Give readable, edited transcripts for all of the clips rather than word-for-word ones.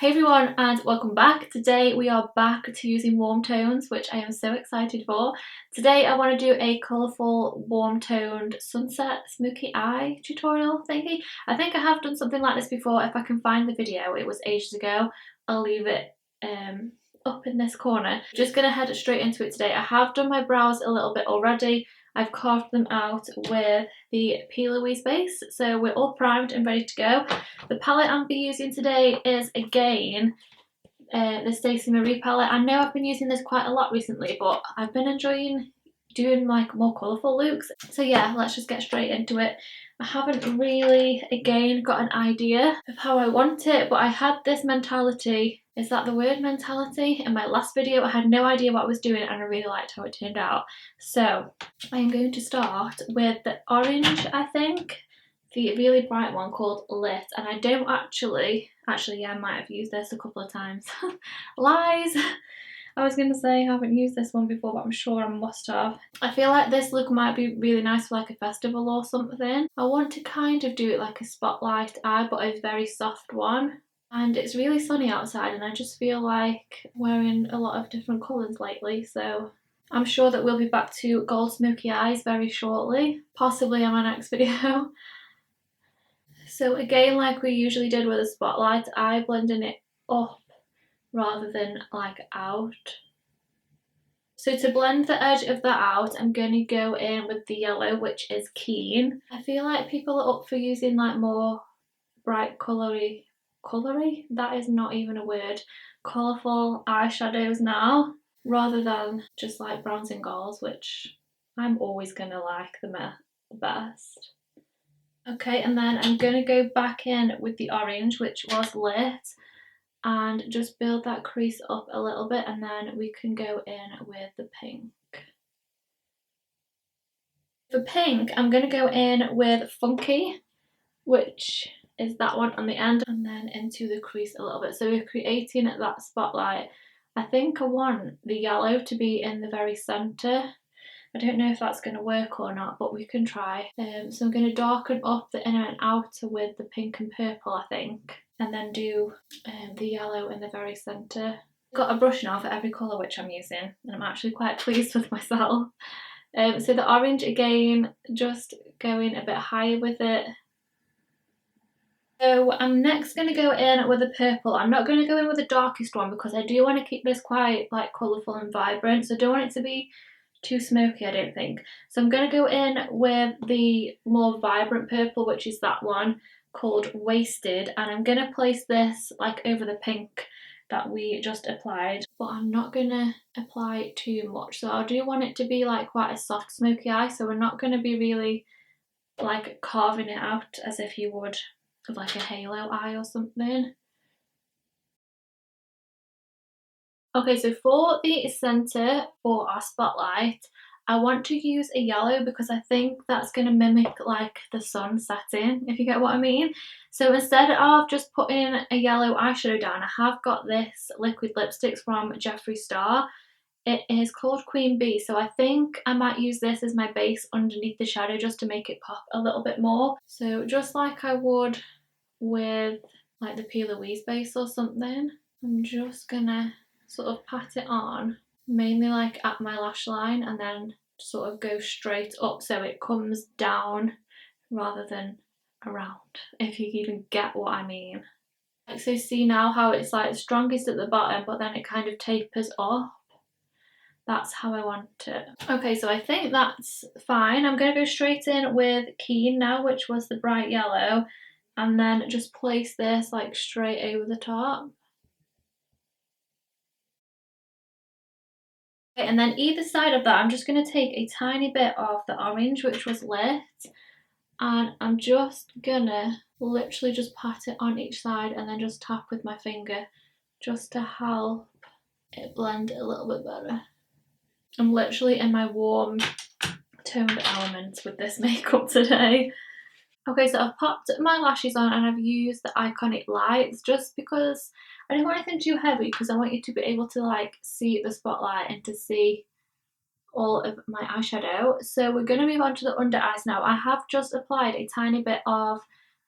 Hey everyone and welcome back. Today we are back to using warm tones, which I am so excited for. Today I want to do a colourful warm toned sunset smoky eye tutorial thingy. I think I have done something like this before. If I can find the video, it was ages ago. I'll leave it up in this corner. Just gonna head straight into it today. I have done my brows a little bit already. I've carved them out with the P. Louise base, so we're all primed and ready to go. The palette I'll be using today is again the Stacey Marie palette. I know I've been using this quite a lot recently, but I've been enjoying doing like more colourful looks. So yeah, let's just get straight into it. I haven't really, again, got an idea of how I want it, but I had this mentality, is that the word mentality? In my last video, I had no idea what I was doing and I really liked how it turned out. So I am going to start with the orange, I think, the really bright one called Lit, and I don't actually, yeah, I might have used this a couple of times. Lies! I was going to say I haven't used this one before, but I'm sure I must have. I feel like this look might be really nice for like a festival or something. I want to kind of do it like a spotlight eye, but a very soft one. And it's really sunny outside and I just feel like wearing a lot of different colours lately, so I'm sure that we'll be back to gold smoky eyes very shortly, possibly in my next video. So again, like we usually did with a spotlight eye, blending it up rather than like out. So to blend the edge of that out, I'm going to go in with the yellow, which is Keen. I feel like people are up for using like more bright colory, that is not even a word, colourful eyeshadows now, rather than just like browns and golds, which I'm always going to like the best. Okay, and then I'm going to go back in with the orange, which was Lit, and just build that crease up a little bit, and then we can go in with the pink. For pink, I'm going to go in with Funky, which is that one on the end, and then into the crease a little bit. So we're creating that spotlight. I think I want the yellow to be in the very centre. I don't know if that's going to work or not, but we can try. So I'm going to darken up the inner and outer with the pink and purple, I think, and then do the yellow in the very centre. I've got a brush now for every colour which I'm using, and I'm actually quite pleased with myself. So the orange again, just going a bit higher with it. So I'm next going to go in with the purple. I'm not going to go in with the darkest one because I do want to keep this quite like colourful and vibrant, so I don't want it to be too smoky, I don't think. So I'm going to go in with the more vibrant purple, which is that one called Wasted, and I'm going to place this like over the pink that we just applied, but I'm not going to apply too much. So I do want it to be like quite a soft smoky eye, so we're not going to be really like carving it out as if you would of like a halo eye or something. Okay, so for the centre for our spotlight, I want to use a yellow because I think that's going to mimic like the sun setting, if you get what I mean. So instead of just putting a yellow eyeshadow down, I have got this liquid lipsticks from Jeffree Star. It is called Queen Bee, so I think I might use this as my base underneath the shadow just to make it pop a little bit more. So just like I would with like the P. Louise base or something, I'm just gonna sort of pat it on, mainly like at my lash line, and then sort of go straight up so it comes down rather than around, if you even get what I mean. Like, so see now how it's like strongest at the bottom, but then it kind of tapers off. That's how I want it. Okay, so I think that's fine. I'm going to go straight in with Keen now, which was the bright yellow, and then just place this like straight over the top. Okay, and then either side of that, I'm just going to take a tiny bit of the orange, which was Lit, and I'm just gonna literally just pat it on each side and then just tap with my finger just to help it blend a little bit better. I'm literally in my warm toned elements with this makeup today. Okay, so I've popped my lashes on and I've used the Iconic Lights just because I don't want anything too heavy, because I want you to be able to like see the spotlight and to see all of my eyeshadow. So we're going to move on to the under eyes now. I have just applied a tiny bit of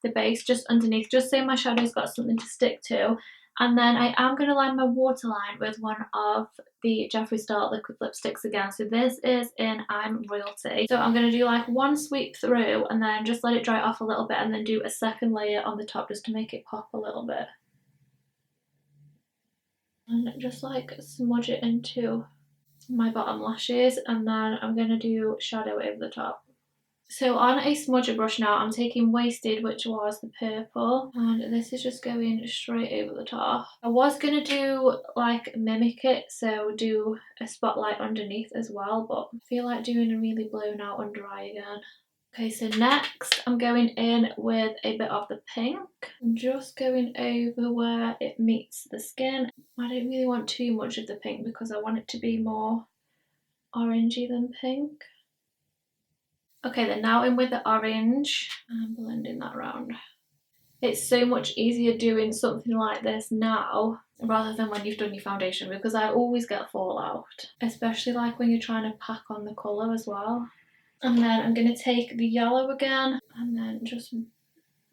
the base just underneath, just so my shadow's got something to stick to. And then I am going to line my waterline with one of the Jeffree Star liquid lipsticks again. So this is in I'm Royalty. So I'm going to do like one sweep through and then just let it dry off a little bit and then do a second layer on the top just to make it pop a little bit. And just like smudge it into my bottom lashes, and then I'm going to do shadow over the top. So on a smudger brush now, I'm taking Wasted, which was the purple, and this is just going straight over the top. I was going to do like mimic it, so do a spotlight underneath as well, but I feel like doing a really blown out under eye again. Okay, so next I'm going in with a bit of the pink. I'm just going over where it meets the skin. I don't really want too much of the pink because I want it to be more orangey than pink. Okay, then now in with the orange and blending that around. It's so much easier doing something like this now rather than when you've done your foundation, because I always get fallout, especially like when you're trying to pack on the colour as well. And then I'm going to take the yellow again and then just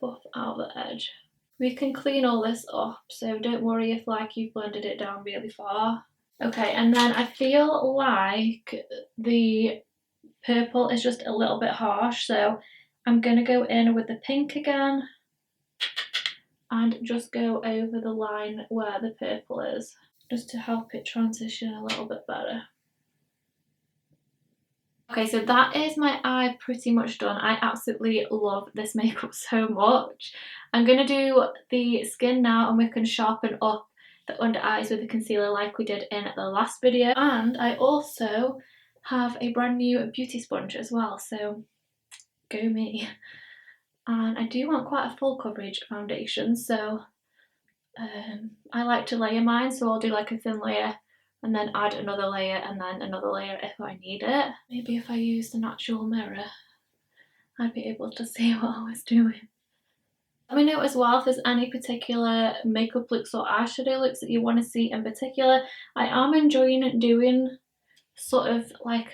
buff out the edge. We can clean all this up, so don't worry if like you've blended it down really far. Okay, and then I feel like the purple is just a little bit harsh, so I'm going to go in with the pink again and just go over the line where the purple is, just to help it transition a little bit better. Okay, so that is my eye pretty much done. I absolutely love this makeup so much. I'm going to do the skin now and we can sharpen up the under eyes with the concealer like we did in the last video. And I also have a brand new beauty sponge as well, so go me. And I do want quite a full coverage foundation, so I like to layer mine, so I'll do like a thin layer and then add another layer and then another layer if I need it. Maybe if I used an actual mirror, I'd be able to see what I was doing. Let me know as well if there's any particular makeup looks or eyeshadow looks that you want to see in particular. I am enjoying doing sort of like,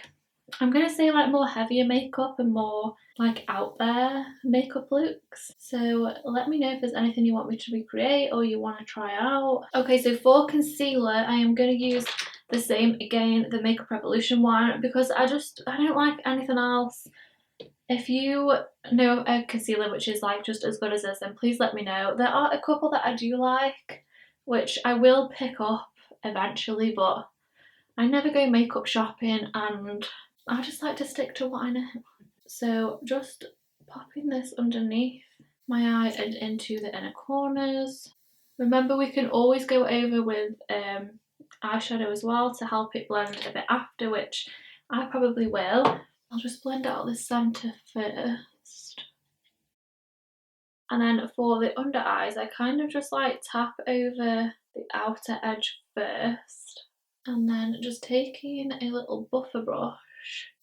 I'm going to say like more heavier makeup and more like out there makeup looks. So let me know if there's anything you want me to recreate or you want to try out. Okay, so for concealer, I am going to use the same again, the Makeup Revolution one, because I don't like anything else. If you know a concealer which is like just as good as this, then please let me know. There are a couple that I do like, which I will pick up eventually, but I never go makeup shopping and I just like to stick to what I know. So just popping this underneath my eye and into the inner corners. Remember, we can always go over with eyeshadow as well to help it blend a bit after, which I probably will. I'll just blend out the centre first. And then for the under eyes, I kind of just like tap over the outer edge first. And then just taking a little buffer brush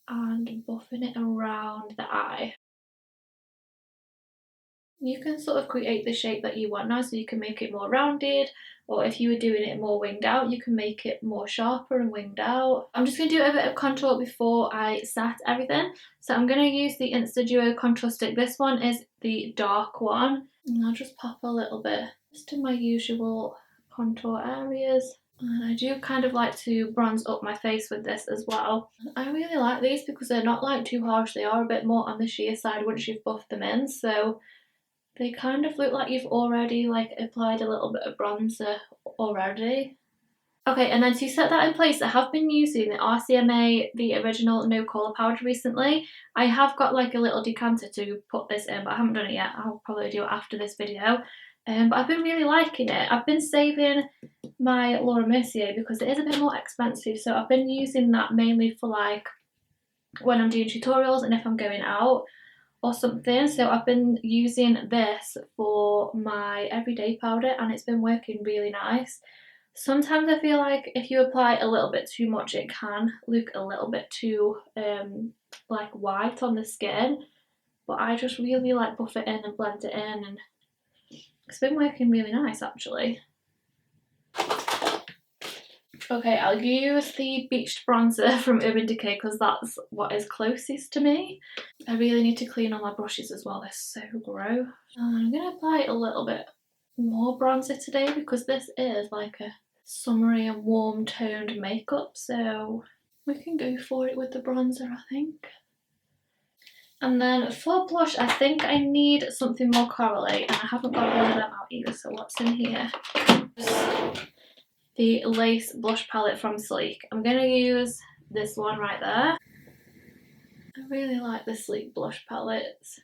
and buffing it around the eye. You can sort of create the shape that you want now, so you can make it more rounded, or if you were doing it more winged out, you can make it more sharper and winged out. I'm just going to do a bit of contour before I set everything. So I'm going to use the Insta Duo contour stick. This one is the dark one. And I'll just pop a little bit just in my usual contour areas. And I do kind of like to bronze up my face with this as well. I really like these because they're not like too harsh. They are a bit more on the sheer side once you've buffed them in. So they kind of look like you've already like applied a little bit of bronzer already. Okay, and then to set that in place, I have been using the RCMA, the original no colour powder recently. I have got like a little decanter to put this in, but I haven't done it yet. I'll probably do it after this video. But I've been really liking it. I've been saving my Laura Mercier because it is a bit more expensive, so I've been using that mainly for like when I'm doing tutorials and if I'm going out or something. So I've been using this for my everyday powder and it's been working really nice. Sometimes I feel like if you apply a little bit too much, it can look a little bit too like white on the skin, but I just really like buff it in and blend it in, and it's been working really nice actually. Okay, I'll use the Beached Bronzer from Urban Decay because that's what is closest to me. I really need to clean all my brushes as well, they're so gross. And I'm going to apply a little bit more bronzer today because this is like a summery and warm toned makeup, so we can go for it with the bronzer, I think. And then for blush, I think I need something more corally, and I haven't got one of them out either, so what's in here? The Lace blush palette from Sleek. I'm going to use this one right there. I really like the Sleek blush palettes.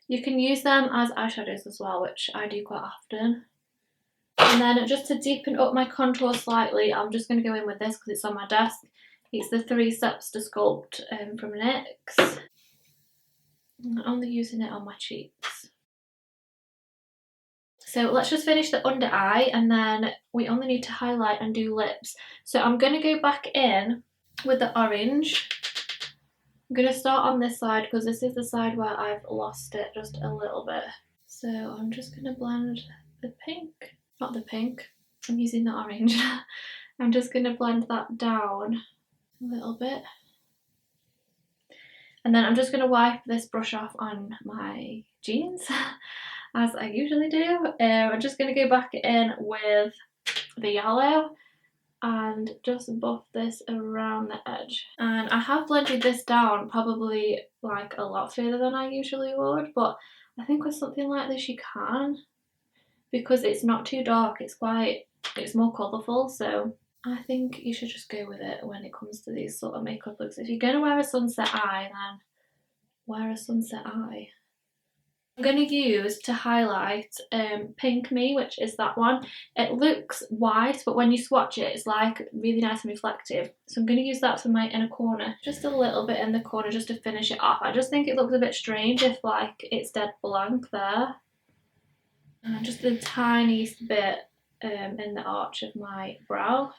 You can use them as eyeshadows as well, which I do quite often. And then just to deepen up my contour slightly, I'm just going to go in with this because it's on my desk. It's the 3 Steps to Sculpt from NYX. I'm only using it on my cheeks. So let's just finish the under eye, and then we only need to highlight and do lips. So I'm going to go back in with the orange. I'm going to start on this side because this is the side where I've lost it just a little bit. So I'm just going to blend the pink, not the pink, I'm using the orange. I'm just going to blend that down a little bit. And then I'm just going to wipe this brush off on my jeans, as I usually do. I'm just going to go back in with the yellow and just buff this around the edge. And I have blended this down probably like a lot further than I usually would, but I think with something like this you can, because it's not too dark, it's more colourful, so I think you should just go with it when it comes to these sort of makeup looks. If you're going to wear a sunset eye, then wear a sunset eye. I'm going to use to highlight Pink Me, which is that one. It looks white, but when you swatch it, it's like really nice and reflective. So I'm going to use that for my inner corner, just a little bit in the corner just to finish it off. I just think it looks a bit strange if like it's dead blank there. And just the tiniest bit in the arch of my brow.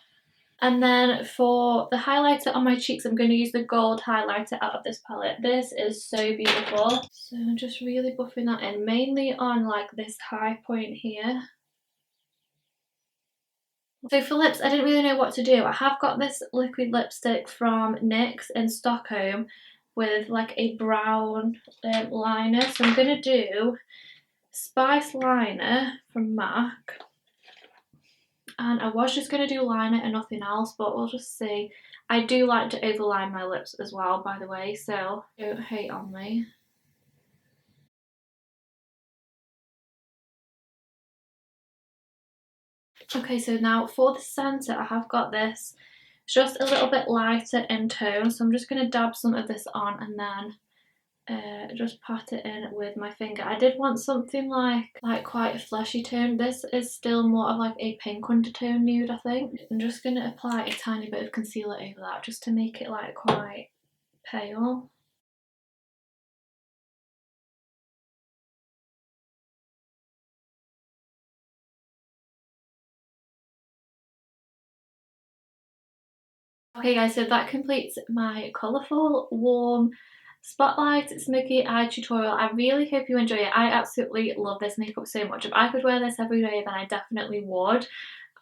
And then for the highlighter on my cheeks, I'm going to use the gold highlighter out of this palette. This is so beautiful. So I'm just really buffing that in, mainly on like this high point here. So for lips, I didn't really know what to do. I have got this liquid lipstick from NYX in Stockholm with like a brown liner. So I'm going to do Spice Liner from MAC. And I was just going to do liner and nothing else, but we'll just see. I do like to overline my lips as well, by the way, so don't hate on me. Okay, so now for the centre, I have got this just a little bit lighter in tone, so I'm just going to dab some of this on and then just pat it in with my finger. I did want something like quite a fleshy tone. This is still more of like a pink undertone nude, I think. I'm just going to apply a tiny bit of concealer over that just to make it like quite pale. Okay guys, so that completes my colourful, warm, spotlight smoky eye tutorial. I really hope you enjoy it. I absolutely love this makeup so much. If I could wear this every day, then I definitely would.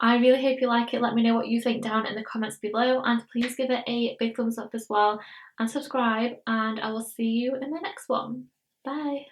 I really hope you like it. Let me know what you think down in the comments below, and please give it a big thumbs up as well and subscribe, and I will see you in my next one. Bye!